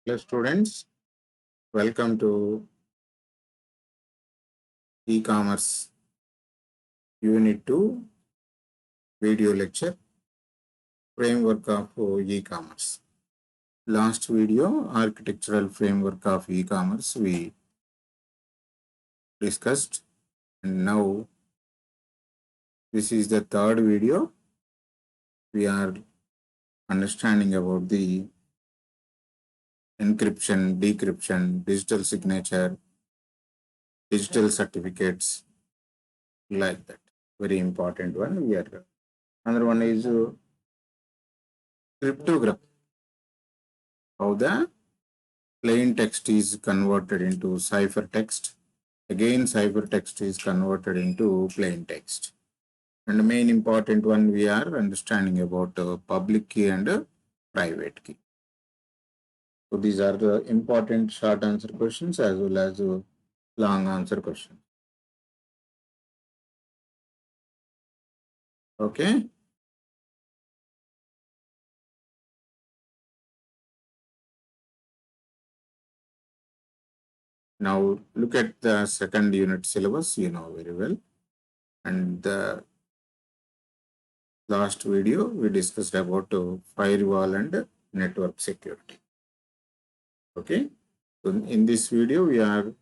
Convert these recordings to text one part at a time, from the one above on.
Hello students, welcome to e-commerce unit 2 video lecture framework of e-commerce. Last video architectural framework of e-commerce we discussed, and now this is the third video. We are understanding about the encryption, decryption, digital signature, digital certificates, like that. Very important one. Another one is cryptography. How the plain text is converted into ciphertext. Again, ciphertext is converted into plain text. And the main important one we are understanding about public key and private key. So these are the important short answer questions as well as long answer questions. Okay. Now look at the second unit syllabus, you know very well. And the last video we discussed about firewall and network security. Okay. So in this video we are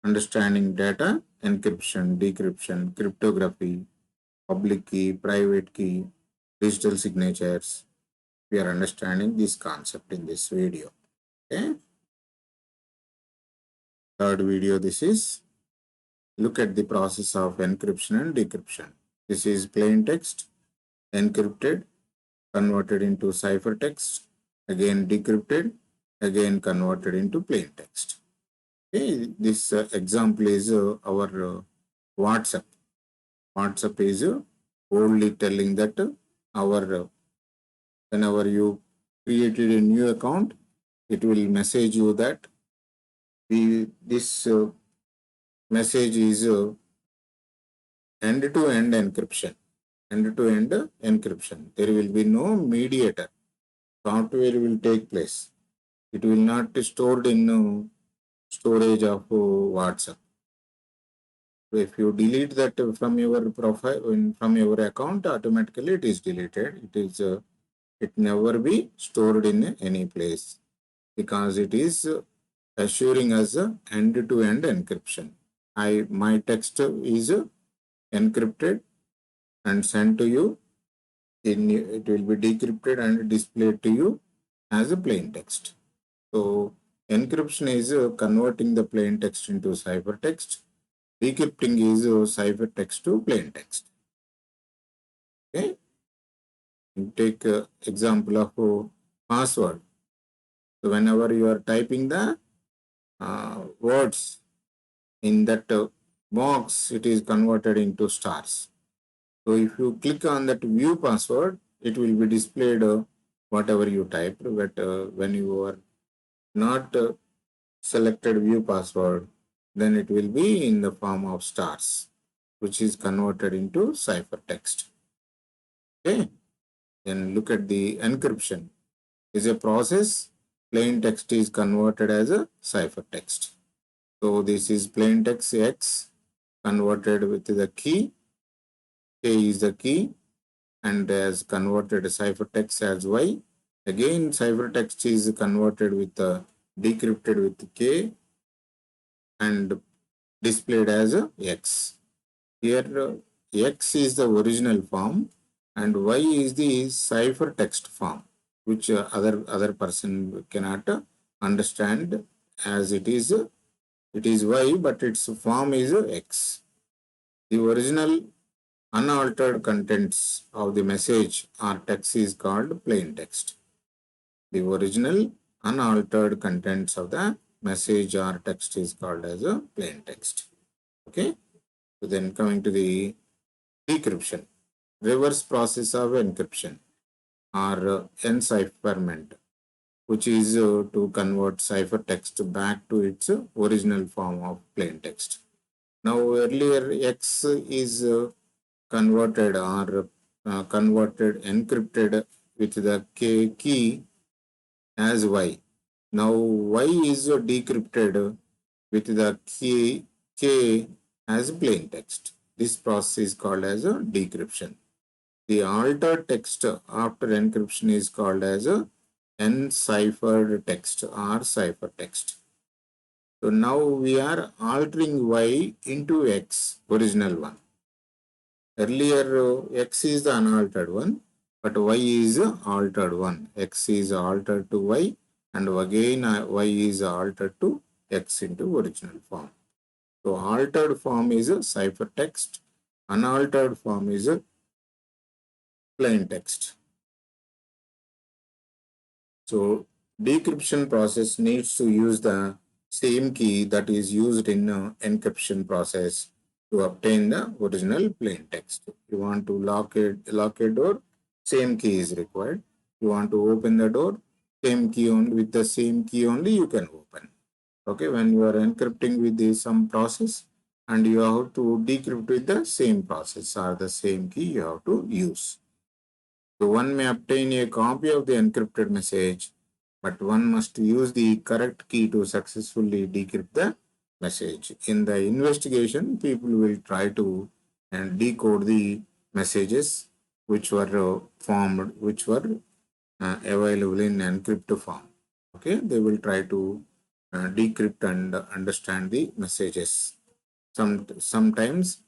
understanding data, encryption, decryption, cryptography, public key, private key, digital signatures. We are understanding this concept in this video. Okay. Third video, this is look at the process of encryption and decryption. This is plain text, encrypted, converted into ciphertext, again decrypted, again converted into plain text. Okay. This example is our WhatsApp. WhatsApp is only telling that whenever you created a new account, it will message you that this message is end-to-end encryption. End-to-end encryption. There will be no mediator. Software will take place. It will not be stored in storage of WhatsApp. If you delete that from your profile, from your account, automatically it is deleted. It never be stored in any place because it is assuring us end-to-end encryption. My text is encrypted and sent to you. It will be decrypted and displayed to you as a plain text. So encryption is converting the plain text into ciphertext. Decrypting is ciphertext to plain text. Okay. Take example of password. So whenever you are typing the words in that box, it is converted into stars. So if you click on that view password, it will be displayed whatever you typed. But when you are not selected view password, then it will be in the form of stars, which is converted into ciphertext. Okay. Then look at the encryption. Is a process. Plain text is converted as a ciphertext. So this is plain text X converted with the key. K is the key and has converted ciphertext as Y. Again, ciphertext is converted with decrypted with K and displayed as X. Here X is the original form and Y is the ciphertext form, which other person cannot understand as it is Y, but its form is X. The original unaltered contents of the message or text is called plain text. The original unaltered contents of the message or text is called as a plain text. Okay. So then coming to the decryption, reverse process of encryption or encipherment, which is to convert ciphertext back to its original form of plain text. Now earlier X is converted or encrypted with the K key as Y. Now Y is decrypted with the key K as plain text. This process is called as a decryption. The altered text after encryption is called as a enciphered text or ciphertext. So now we are altering Y into X, original one. Earlier X is the unaltered one, but Y is the altered one. X is altered to Y, and again Y is altered to X into original form. So altered form is a ciphertext, unaltered form is a plain text. So decryption process needs to use the same key that is used in encryption process to obtain the original plain text. You want to lock a door, same key is required. You want to open the door, same key only, with the same key only you can open. Okay, when you are encrypting with some process and you have to decrypt with the same process or the same key you have to use. So one may obtain a copy of the encrypted message, but one must use the correct key to successfully decrypt the message. In the investigation, people will try to decode the messages which were formed, which were available in encrypted form. Okay, they will try to decrypt and understand the messages. Sometimes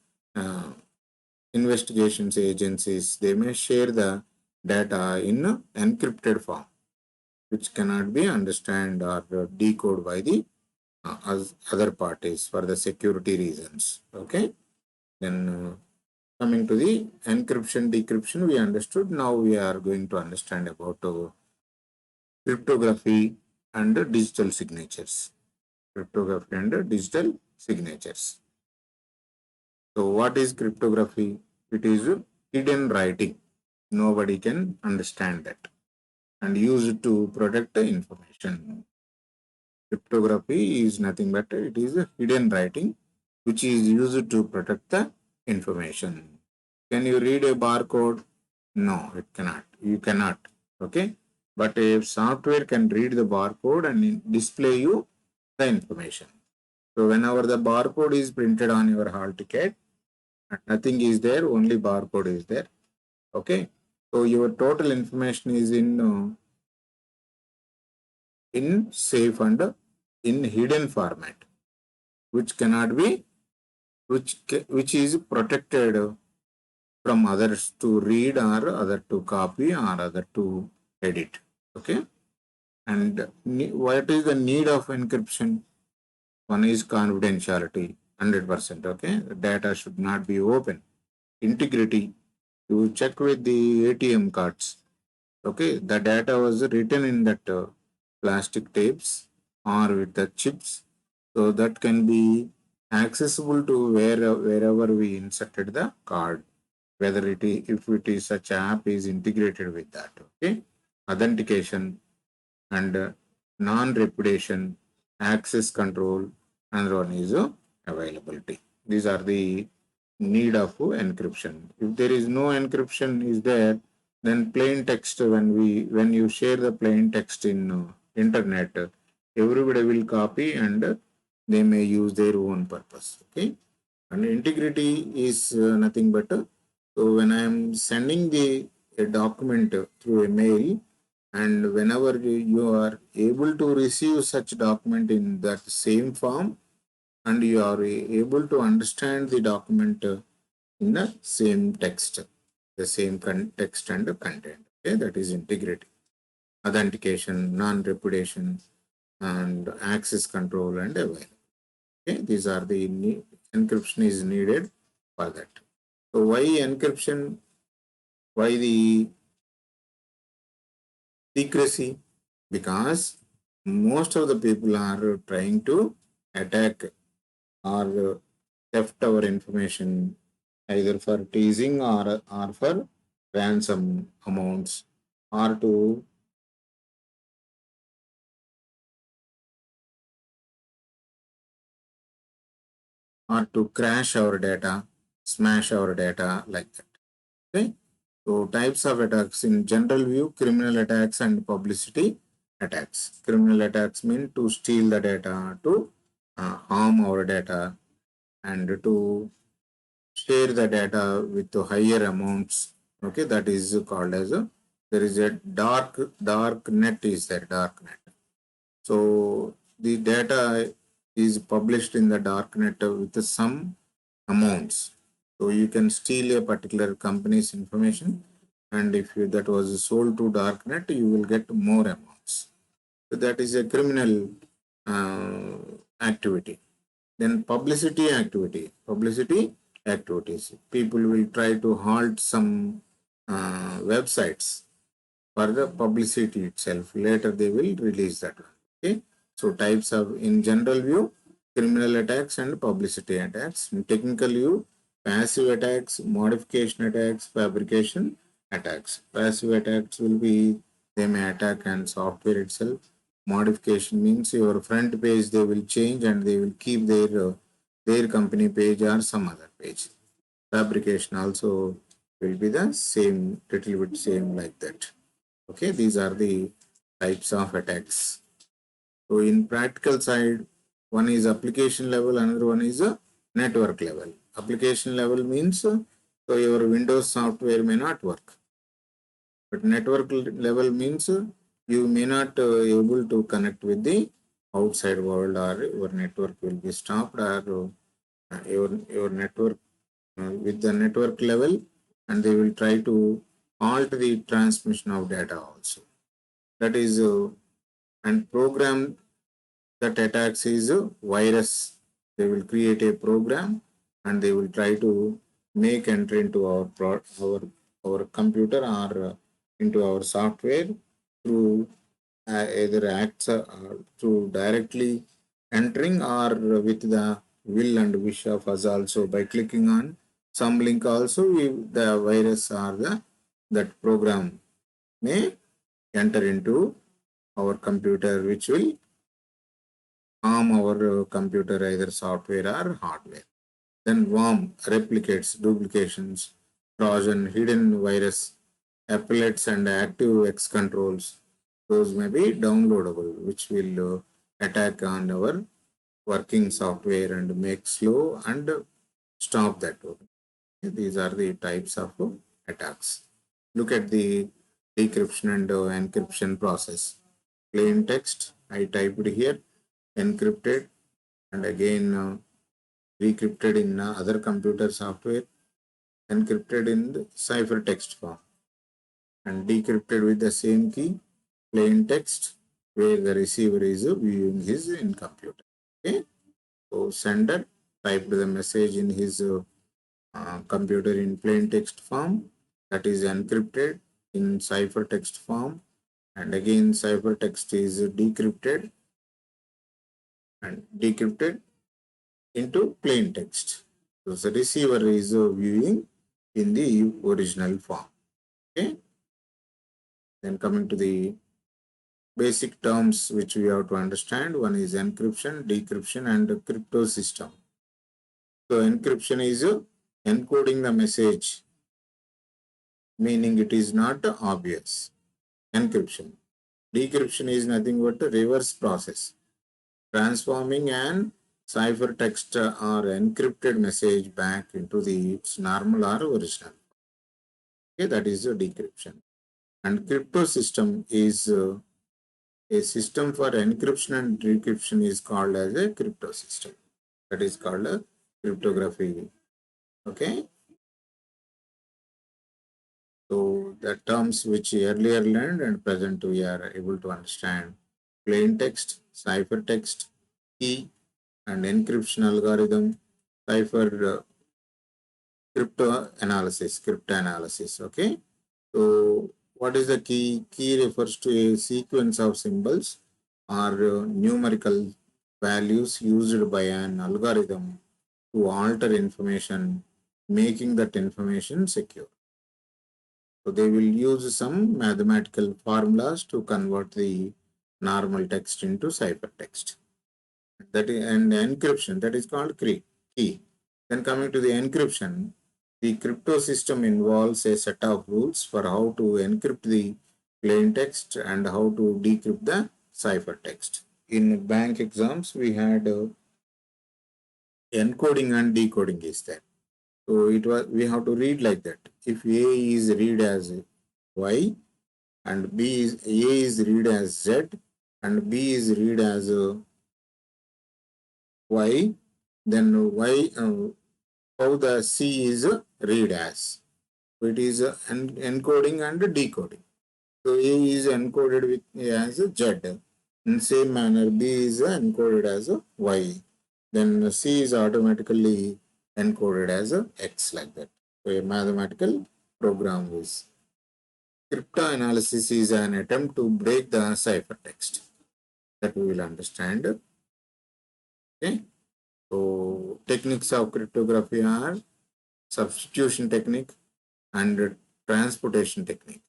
investigations agencies, they may share the data in encrypted form, which cannot be understand or decode by the other parties for the security reasons. Okay, then coming to the encryption decryption, we understood. Now we are going to understand about cryptography and digital signatures. Cryptography and digital signatures. So what is cryptography? It is hidden writing. Nobody can understand that, and used to protect the information. Cryptography is nothing but it is a hidden writing which is used to protect the information. Can you read a barcode? No, it cannot. You cannot. Okay. But if software can read the barcode and display you the information. So whenever the barcode is printed on your hall ticket, nothing is there, only barcode is there. Okay. So your total information is in safe and in hidden format, which cannot be, which is protected from others to read or other to copy or other to edit. Okay. And what is the need of encryption? One is confidentiality, 100%. Okay. The data should not be open. Integrity. You check with the ATM cards. Okay. The data was written in that plastic tapes or with the chips. So that can be accessible to wherever we inserted the card, whether it is, if it is such app is integrated with that. Okay. Authentication and non-repudiation, access control, and one is availability. These are the need of encryption. If there is no encryption is there, then plain text, when you share the plain text in internet, everybody will copy and they may use their own purpose. Okay. And integrity is nothing but so when I am sending a document through a mail, and whenever you are able to receive such document in that same form, and you are able to understand the document in the same text, the same text and content. Okay, that is integrity. Authentication, non-repudiation, and access control and availability. Okay, these are the encryption is needed for that. So why encryption? Why the secrecy? Because most of the people are trying to attack or theft our information either for teasing or for ransom amounts or to crash our data, smash our data like that. Okay. So types of attacks in general view, criminal attacks and publicity. attacks. Criminal attacks mean to steal the data, to harm our data, and to share the data with higher amounts. Okay, that is called as a, there is a dark net is there, dark net. So the data is published in the dark net with some amounts. So you can steal a particular company's information, and if that was sold to darknet, you will get more amounts. So that is a criminal uh, activity. Then publicity activities. People will try to halt some websites for the publicity itself. Later they will release that one. Okay. So types of, in general view, criminal attacks and publicity attacks. In technical view, passive attacks, modification attacks, fabrication attacks. Passive attacks will be, they may attack on software itself. Modification means your front page they will change and they will keep their company page or some other page. Fabrication also will be the same, little bit same like that. Okay, these are the types of attacks. So in practical side, one is application level, another one is a network level. Application level means so your Windows software may not work, but network level means you may not able to connect with the outside world, or your network will be stopped, or your network with the network level, and they will try to halt the transmission of data also. That is and program that attacks is a virus. They will create a program and they will try to make entry into our computer, or into our software through either acts through directly entering, or with the will and wish of us also, by clicking on some link also, the virus or that program may enter into our computer, which will harm our computer, either software or hardware. Then worm, replicates, duplications, Trojan, hidden virus, applets and active X controls. Those may be downloadable, which will attack on our working software and make slow and stop that. These are the types of attacks. Look at the decryption and encryption process. Plain text, I typed here, encrypted, and again decrypted in other computer software, encrypted in the ciphertext form, and decrypted with the same key, plain text, where the receiver is viewing his in computer. Okay, so sender typed the message in his computer in plain text form, that is encrypted in ciphertext form, and again ciphertext is decrypted and decrypted into plain text. So the receiver is viewing in the original form. Okay. Then coming to the basic terms which we have to understand, one is encryption, decryption, and crypto system. So encryption is encoding the message, meaning it is not obvious. Encryption. Decryption is nothing but a reverse process, transforming an ciphertext or encrypted message back into its normal or original. Okay, that is a decryption. And crypto system is a system for encryption and decryption is called as a crypto system. That is called a cryptography. Okay. So the terms which earlier learned and present we are able to understand: plain text, ciphertext, key, and encryption algorithm, cipher cryptanalysis. Okay. So what is the key? Key refers to a sequence of symbols or numerical values used by an algorithm to alter information, making that information secure. So they will use some mathematical formulas to convert the normal text into ciphertext. That is, and encryption, that is called key. Then coming to the encryption, the crypto system involves a set of rules for how to encrypt the plain text and how to decrypt the ciphertext. In bank exams, we had encoding and decoding is there. So we have to read like that. If A is read as Y and A is read as Z and B is read as Y, then how the C is read as. So it is encoding and decoding. So A is encoded with as a Z. In same manner, B is encoded as a Y. Then C is automatically encoded as a X like that. So a mathematical program is. Cryptanalysis is an attempt to break the ciphertext that we will understand. Okay. So techniques of cryptography are substitution technique and transportation technique.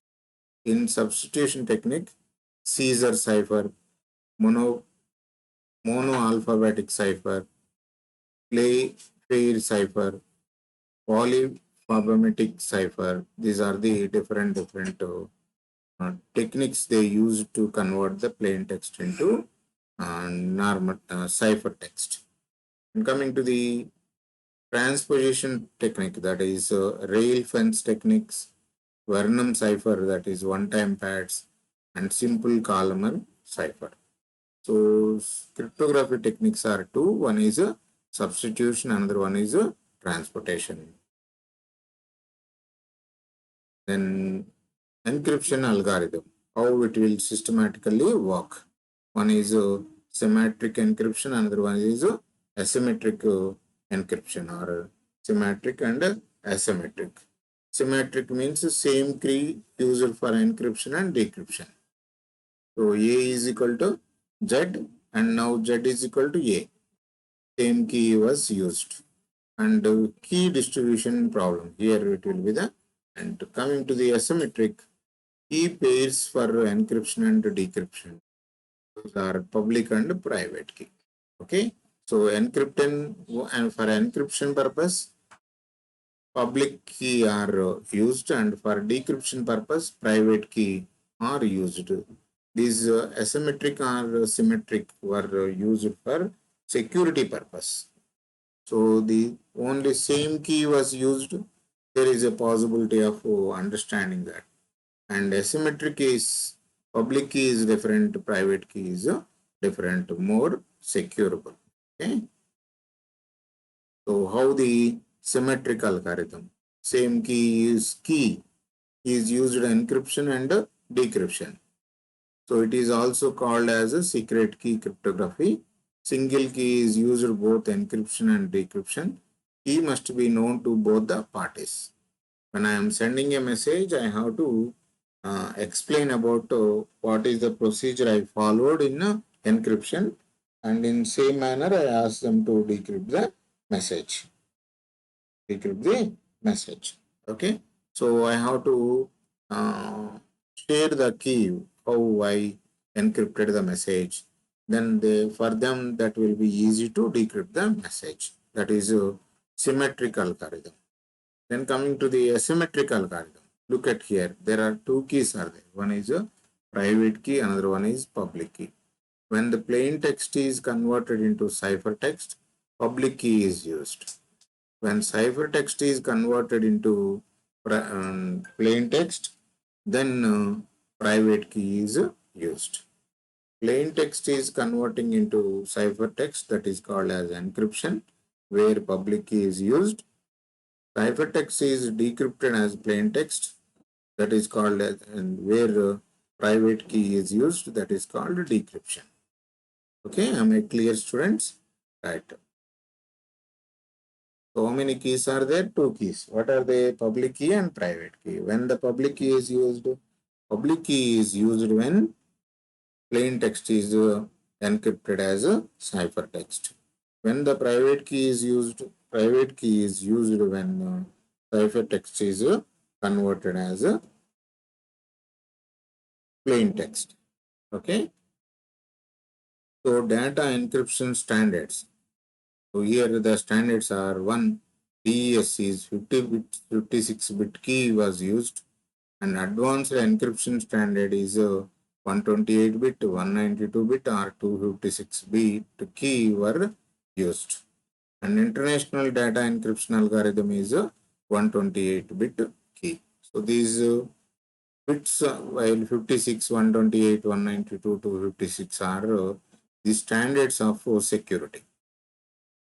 In substitution technique, Caesar cipher, monoalphabetic cipher, fair cipher, polyphonetic cipher. These are the different techniques they use to convert the plain text into normal cipher text. And coming to the transposition technique, that is rail fence techniques, Vernam cipher, that is one-time pads, and simple columnar cipher. So cryptography techniques are two. One is a substitution, another one is a transportation. Then encryption algorithm, how it will systematically work. One is a symmetric encryption, another one is a asymmetric encryption, or symmetric and asymmetric. Symmetric means the same key used for encryption and decryption. So A is equal to Z and now Z is equal to A. Same key was used. And key distribution problem. Here it will be the, and coming to the asymmetric, key pairs for encryption and decryption. Those are public and private key. Okay. So encryption, and for encryption purpose, public key are used, and for decryption purpose, private key are used. These asymmetric or symmetric were used for security purpose. So the only same key was used. There is a possibility of understanding that. And asymmetric is, public key is different, private key is different, more securable. Okay. So how the symmetric algorithm, same key is used in encryption and decryption. So it is also called as a secret key cryptography. Single key is used both encryption and decryption. Key must be known to both the parties. When I am sending a message, I have to explain about what is the procedure I followed in encryption, and in same manner I ask them to decrypt the message. Decrypt the message. Okay. So I have to share the key, how I encrypted the message. Then for them that will be easy to decrypt the message. That is a symmetric algorithm. Then coming to the asymmetric algorithm. Look at here. There are two keys are there. One is a private key, another one is public key. When the plain text is converted into ciphertext, public key is used. When ciphertext is converted into plain text, then private key is used. Plain text is converting into ciphertext, that is called as encryption, where public key is used. Ciphertext is decrypted as plain text, that is called as, and where private key is used, that is called decryption. Okay, am I clear, students? Right. So how many keys are there? Two keys. What are they? Public key and private key. When the public key is used, public key is used when plain text is encrypted as a ciphertext. When the private key is used, private key is used when ciphertext is converted as a plain text. Okay. So data encryption standards. So here the standards are one, DES is 56-bit key was used. And advanced encryption standard is 128-bit, 192-bit or 256-bit key were used. And international data encryption algorithm is a 128-bit key. So these bits, while 56, 128, 192, 256 are the standards of security.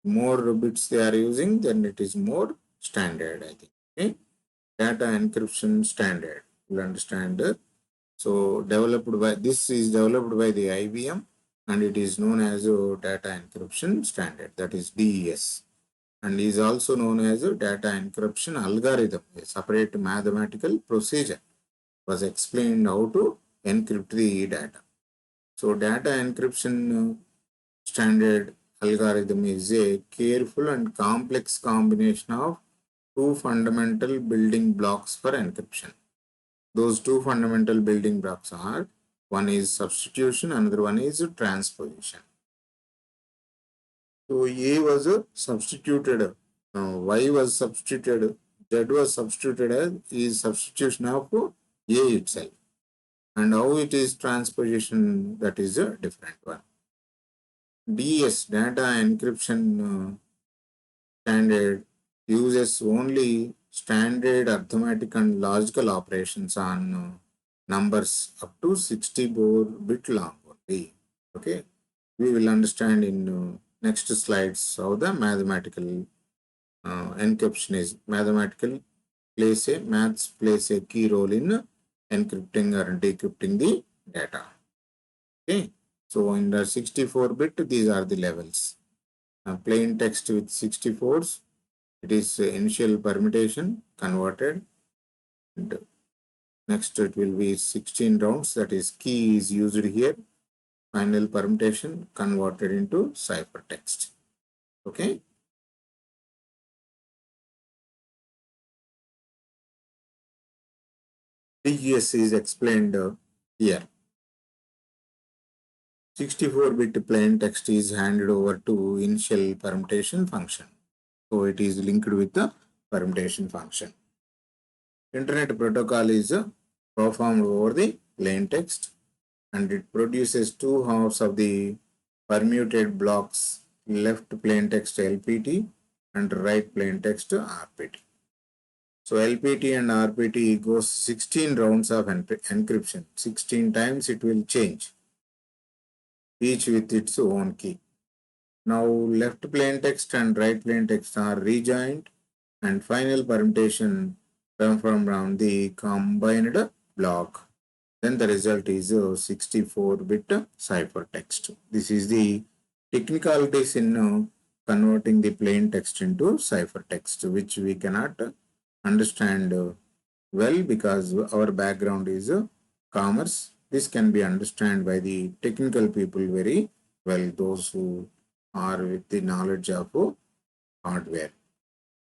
More bits they are using, then it is more standard, I think. Okay? Data encryption standard. You'll understand. So this is developed by the IBM and it is known as a data encryption standard, that is DES, and is also known as a data encryption algorithm. A separate mathematical procedure was explained how to encrypt the data. So data encryption standard algorithm is a careful and complex combination of two fundamental building blocks for encryption. Those two fundamental building blocks are, one is substitution, another one is transposition. So A was substituted, Y was substituted, Z was substituted as is substitution of A itself. And how it is transposition, that is a different one. DS, data encryption standard, uses only standard arithmetic and logical operations on numbers up to 64-bit long only. Okay, we will understand in next slides how the mathematical encryption is. Maths plays a key role in encrypting or decrypting the data. Okay, so in the 64-bit, these are the levels. Plain text with 64s, it is initial permutation converted. And next it will be 16 rounds, that is key is used here. Final permutation converted into ciphertext. Okay. DES is explained here. 64-bit plain text is handed over to initial permutation function. So it is linked with the permutation function. Internet protocol is performed over the plain text and it produces two halves of the permuted blocks, left plain text LPT and right plain text RPT. So LPT and RPT goes 16 rounds of encryption. 16 times it will change, each with its own key. Now left plain text and right plain text are rejoined and final permutation performed on the combined block. Then the result is a 64-bit ciphertext. This is the technicalities in converting the plain text into ciphertext, which we cannot understand well because our background is commerce. This can be understood by the technical people very well, those who are with the knowledge of hardware.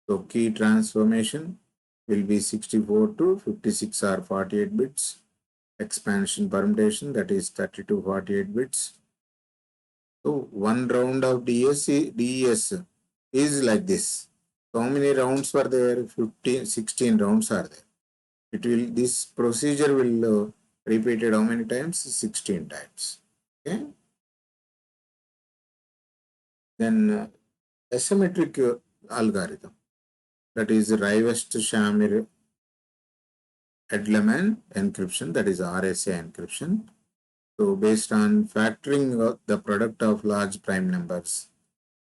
So key transformation will be 64 to 56 or 48 bits. Expansion permutation, that is 32 48 bits. So one round of DES is like this. So how many rounds were there? 16 rounds are there. This procedure will repeated how many times? 16 times. Okay. Then asymmetric algorithm, that is Rivest-Shamir Edelman encryption, that is RSA encryption. So based on factoring the product of large prime numbers,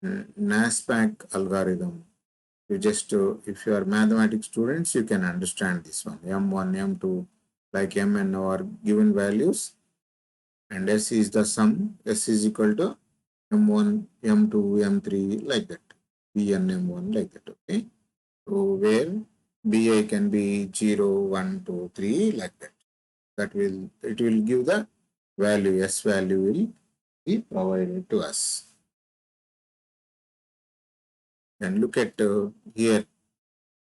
NASPAC algorithm, you just if you are mathematics students, you can understand this one. M1, M2, like M and O are given values, and S is the sum. S is equal to M1, M2, M3, like that. Bn M1, like that. Okay. So where Bi can be 0, 1, 2, 3, like that. It will give the value. S value will be provided to us. Then look at here,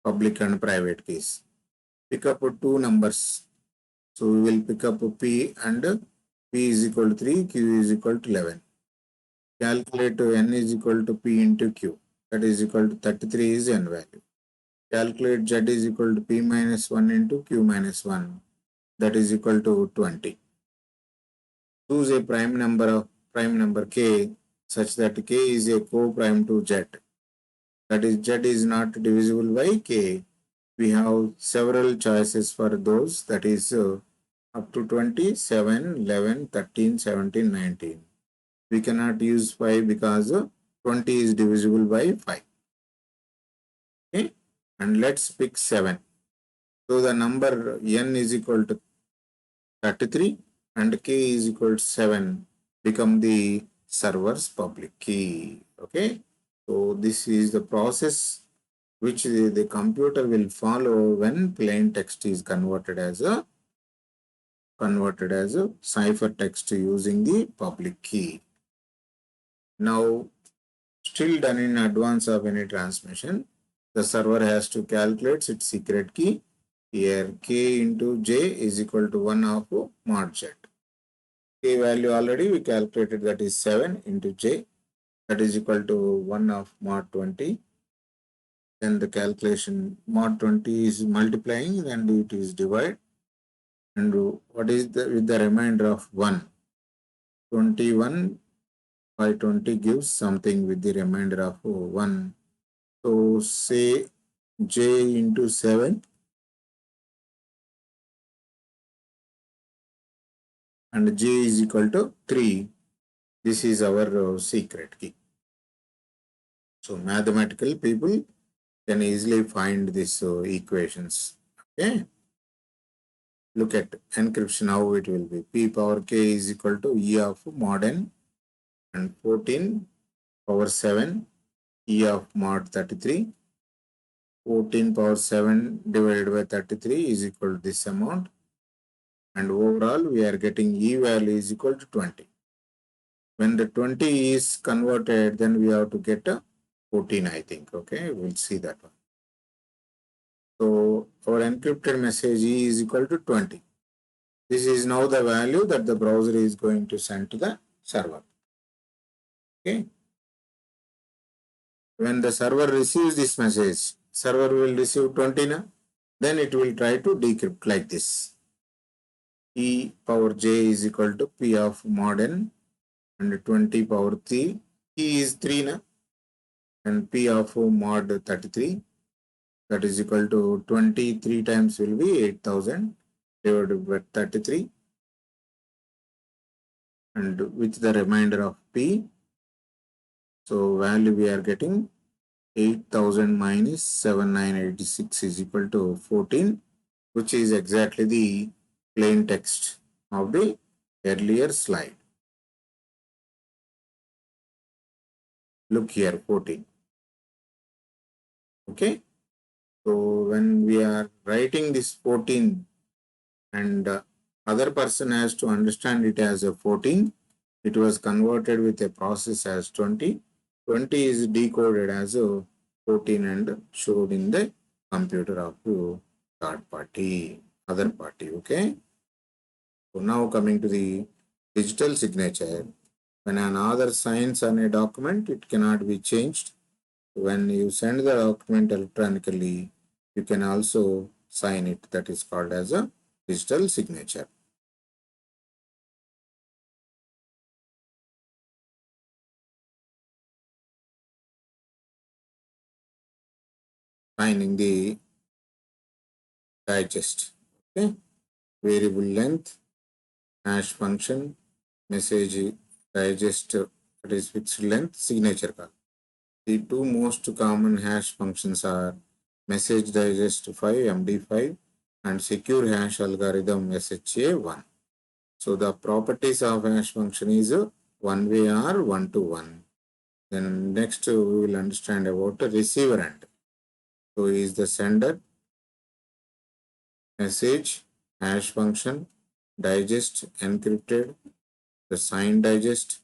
public and private keys. Pick up two numbers. So we will pick up P and P is equal to 3, Q is equal to 11. Calculate N is equal to P into Q. That is equal to 33 is N value. calculate Z is equal to P minus 1 into Q minus 1. That is equal to 20. Choose a prime number K such that K is a co-prime to Z. That is, Z is not divisible by K. We have several choices for those, that is up to 20, 7, 11, 13, 17, 19. We cannot use 5 because 20 is divisible by 5. Okay, and let's pick 7. So the number n is equal to 33 and k is equal to 7 become the server's public key. Okay, so this is the process which the computer will follow when plain text is converted as a ciphertext using the public key. Now, still done in advance of any transmission, the server has to calculate its secret key. Here, k into j is equal to 1 of mod z. K value already we calculated, that is 7 into j, that is equal to 1 of mod 20. Then the calculation mod 20 is multiplying and it is divide. And what is with the remainder of 1? 21 by 20 gives something with the remainder of 1. So say j into 7 and j is equal to 3. This is our secret key. So mathematical people can easily find these equations. Okay. Look at encryption, how it will be. P power k is equal to E of mod n and 14 power 7 E of mod 33. 14 power 7 divided by 33 is equal to this amount. And overall, we are getting E value is equal to 20. When the 20 is converted, then we have to get a 14, I think. Okay, we'll see that one. So our encrypted message E is equal to 20. This is now the value that the browser is going to send to the server. Okay. When the server receives this message, server will receive 20 na? Then it will try to decrypt like this. E power j is equal to P of mod n and 20 power 3. E is 3 na? And P of mod 33, that is equal to 23 times will be 8000 divided by 33 and with the remainder of P. So value we are getting 8000 minus 7986 is equal to 14, which is exactly the plain text of the earlier slide. Look here, 14. Okay. So when we are writing this 14 and other person has to understand it as a 14, it was converted with a process as 20. 20 is decoded as a 14 and showed in the computer of third party, other party. Okay. So now coming to the digital signature. When an author signs on a document, it cannot be changed. When you send the document electronically, you can also sign it. That is called as a digital signature. Signing the digest. Okay. Variable length, hash function, message digest, that is fixed length, signature call. The two most common hash functions are message digest 5 MD5 and secure hash algorithm SHA1. So the properties of hash function is one way or one to one. Then next we will understand about the receiver end. So is the sender, message, hash function, digest encrypted, the signed digest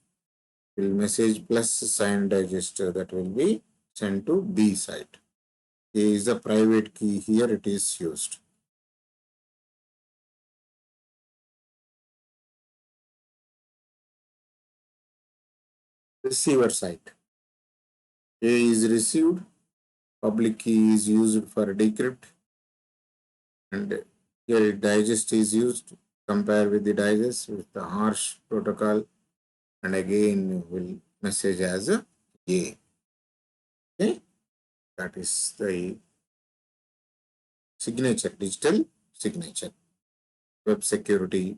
will message plus signed digest that will be sent to B site. A is the private key, here it is used. Receiver site. A is received, public key is used for decrypt, and here digest is used. Compare with the digest with the harsh protocol, and again will message as a A. Okay, that is the signature, digital signature. Web security,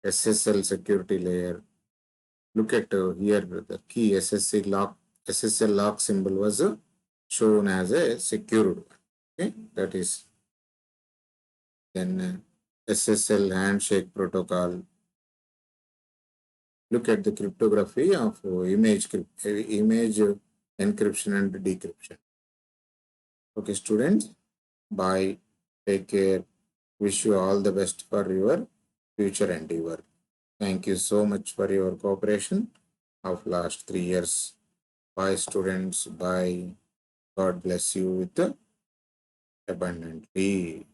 SSL security layer. Look at here the key SSL lock symbol was shown as a secured one. Okay, that is then SSL handshake protocol. Look at the cryptography of image encryption and decryption. Okay, students, bye. Take care. Wish you all the best for your future endeavor. Thank you so much for your cooperation of last 3 years. Bye, students. Bye. God bless you with abundantly.